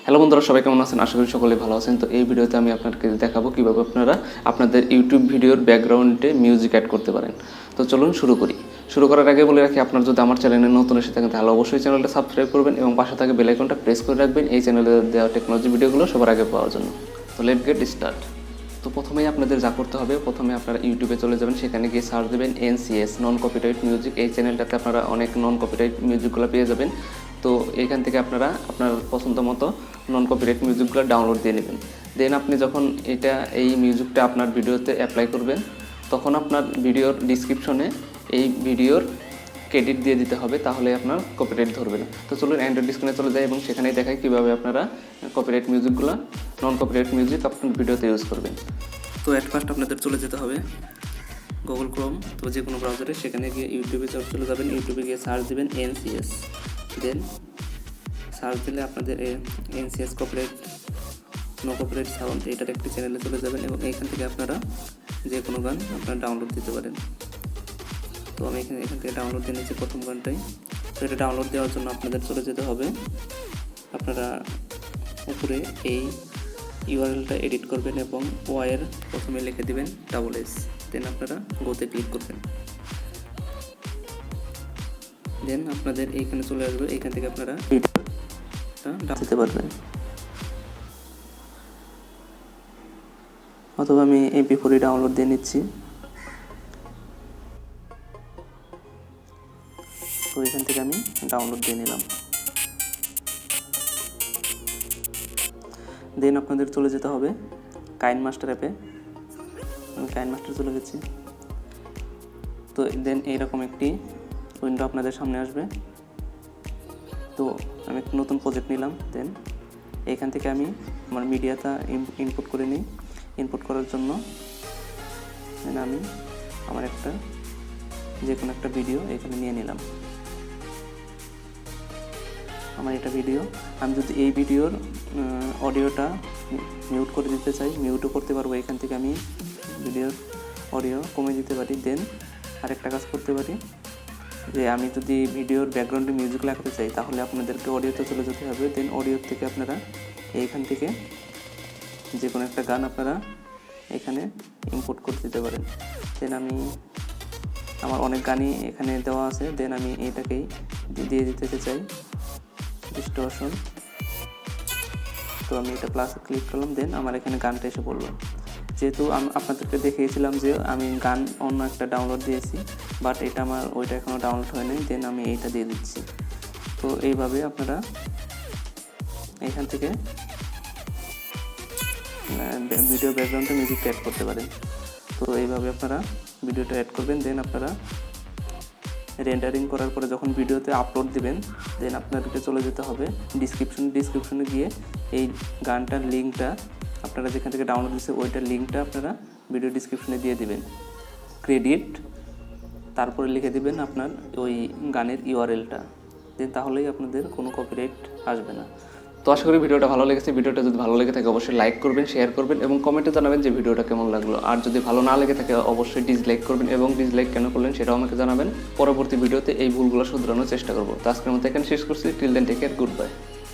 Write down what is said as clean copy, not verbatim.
Hello বন্ধুরা, সবাই কেমন আছেন? আশা করি সকলে ভালো আছেন। তো এই ভিডিওতে আমি আপনাদেরকে দেখাবো কীভাবে আপনারা আপনাদের ইউটিউব ভিডিওর ব্যাকগ্রাউন্ডে মিউজিক অ্যাড করতে পারেন। তো চলুন শুরু করি। শুরু করার আগে বলে রাখি, আপনার যদি আমার চ্যানেলে নতুন এসে থাকেন তাহলে অবশ্যই চ্যানেলটা সাবস্ক্রাইব করবেন এবং পাশে থাকা বেল আইকনটা প্রেস করে রাখবেন এই চ্যানেলে দেওয়া টেকনোলজি ভিডিওগুলো সবার আগে পাওয়ার জন্য। তো লেটস গেট স্টার্ট। তো প্রথমেই আপনাদের যা করতে হবে, প্রথমে আপনারা ইউটিউবে চলে যাবেন, সেখানে গিয়ে সার্চ দেবেন NCS, নন কপিরাইট মিউজিক। এই চ্যানেলটাতে আপনারা অনেক নন কপিরাইট মিউজিকগুলো পেয়ে যাবেন। তো এখান থেকে আপনারা আপনার পছন্দ মতো নন কপিরাইট মিউজিকগুলো ডাউনলোড দিয়ে নেবেন। দেন আপনি যখন এই মিউজিকটা আপনার ভিডিওতে অ্যাপ্লাই করবেন, তখন আপনার ভিডিওর ডিসক্রিপশনে এই ভিডিওর ক্রেডিট দিয়ে দিতে হবে, তাহলে আপনার কপিরাইট ধরবে না। তো চলুন অ্যান্ড্রয়েড স্ক্রিনে চলে যায় এবং সেখানেই দেখায় কীভাবে আপনারা কপিরাইট মিউজিকগুলো, নন কপিরাইট মিউজিক আপনার ভিডিওতে ইউজ করবেন। তো অ্যাট ফার্স্ট আপনাদের চলে যেতে হবে গুগল ক্রোম, তো যে কোনো ব্রাউজারে, সেখানে গিয়ে ইউটিউবে চলে যাবেন। ইউটিউবে গিয়ে সার্চ দেবেন NCS। দেন সার্চ দিলে আপনাদের NCS copyright, no copyright sound, এটার একটি চ্যানেলে চলে যাবেন এবং এইখান থেকে আপনারা যে কোনো গান আপনারা ডাউনলোড দিতে পারেন। তো আমি এখান থেকে ডাউনলোড দিয়ে নিচ্ছি প্রথম গানটাই। তো এটা ডাউনলোড দেওয়ার জন্য আপনাদের চলে যেতে হবে, আপনারা উপরে এই ইউআরএলটা এডিট করবেন এবং ওয়াইয়ের প্রথমে লিখে দিবেন SS, দেন আপনারা গোতে ক্লিক করবেন। দেন আপনাদের এইখানে চলে আসবে, এইখান থেকে আপনারা ভিডিওটা দিতে পারবেন, অথবা আমি MP4 ডাউনলোড দিয়ে নিচ্ছি। তো এখান থেকে আমি ডাউনলোড দিয়ে নিলাম। দেন আপনাদের চলে যেতে হবে কাইনমাস্টার অ্যাপে। আমি কাইনমাস্টার চলে গেছি। তো দেন এইরকম একটি উইন্ডো আপনাদের সামনে আসবে। তো আমি একটা নতুন প্রজেক্ট নিলাম। দেন এইখান থেকে আমি আমার মিডিয়াটা ইনপুট করে নিই। ইনপুট করার জন্য দেন আমি আমার যে কোনো একটা ভিডিও এখানে নিয়ে নিলাম। আমার এটা ভিডিও, আমি যদি এই ভিডিওর অডিওটা মিউট করে দিতে চাই, মিউটও করতে পারবো। এখান থেকে আমি ভিডিওর অডিও কমে দিতে পারি। দেন আরেকটা কাজ করতে পারি, যে আমি যদি ভিডিওর ব্যাকগ্রাউন্ডে মিউজিক লাগাতে চাই, তাহলে আপনাদেরকে অডিওতে চলে যেতে হবে। দেন অডিওর থেকে আপনারা এইখান থেকে যে কোনো একটা গান আপনারা এখানে ইম্পোর্ট করে দিতে পারেন। দেন আমার অনেক গানই এখানে দেওয়া আছে। দেন আমি এটাকেই দিয়ে দিতে চাই ডিস্টরশন। তো আমি এটা প্লাসে ক্লিক করলাম। দেন আমার এখানে গানটা এসে পড়লো। যেহেতু আপনাদেরকে দেখিয়েছিলাম যে আমি গান অন্য একটা ডাউনলোড দিয়েছি, বাট এটা আমার ওইটা এখনও ডাউনলোড হয়নি। দেন আমি এইটা দিয়ে দিচ্ছি। তো এইভাবে আপনারা এখান থেকে ভিডিও ব্যাকগ্রাউন্ডে মিউজিক অ্যাড করতে পারেন। তো এইভাবে আপনারা ভিডিওটা অ্যাড করবেন। দেন আপনারা রেন্ডারিং করার পরে যখন ভিডিওতে আপলোড দিবেন, দেন আপনাদেরকে চলে যেতে হবে ডিসক্রিপশনে গিয়ে এই গানটার লিঙ্কটা আপনারা যেখান থেকে ডাউনলোড দিচ্ছে ওইটার লিঙ্কটা আপনারা ভিডিও ডিসক্রিপশনে দিয়ে দিবেন, ক্রেডিট, তারপরে লিখে দিবেন আপনার ওই গানের ইউআরএলটা। দেন তাহলেই আপনাদের কোনো কপিরাইট আসবে না। তো আশা করি ভিডিওটা ভালো লেগেছে। ভিডিওটা যদি ভালো লেগে থাকে অবশ্যই লাইক করবেন, শেয়ার করবেন এবং কমেন্টে জানাবেন যে ভিডিওটা কেমন লাগলো। আর যদি ভালো না লেগে থাকে অবশ্যই ডিসলাইক করবেন এবং ডিসলাইক কেন করলেন সেটাও আমাকে জানাবেন। পরবর্তী ভিডিওতে এই ভুলগুলো শুধরানোর চেষ্টা করবো। তো আজকের মতো এখানে শেষ করছি। Till then take care, good by.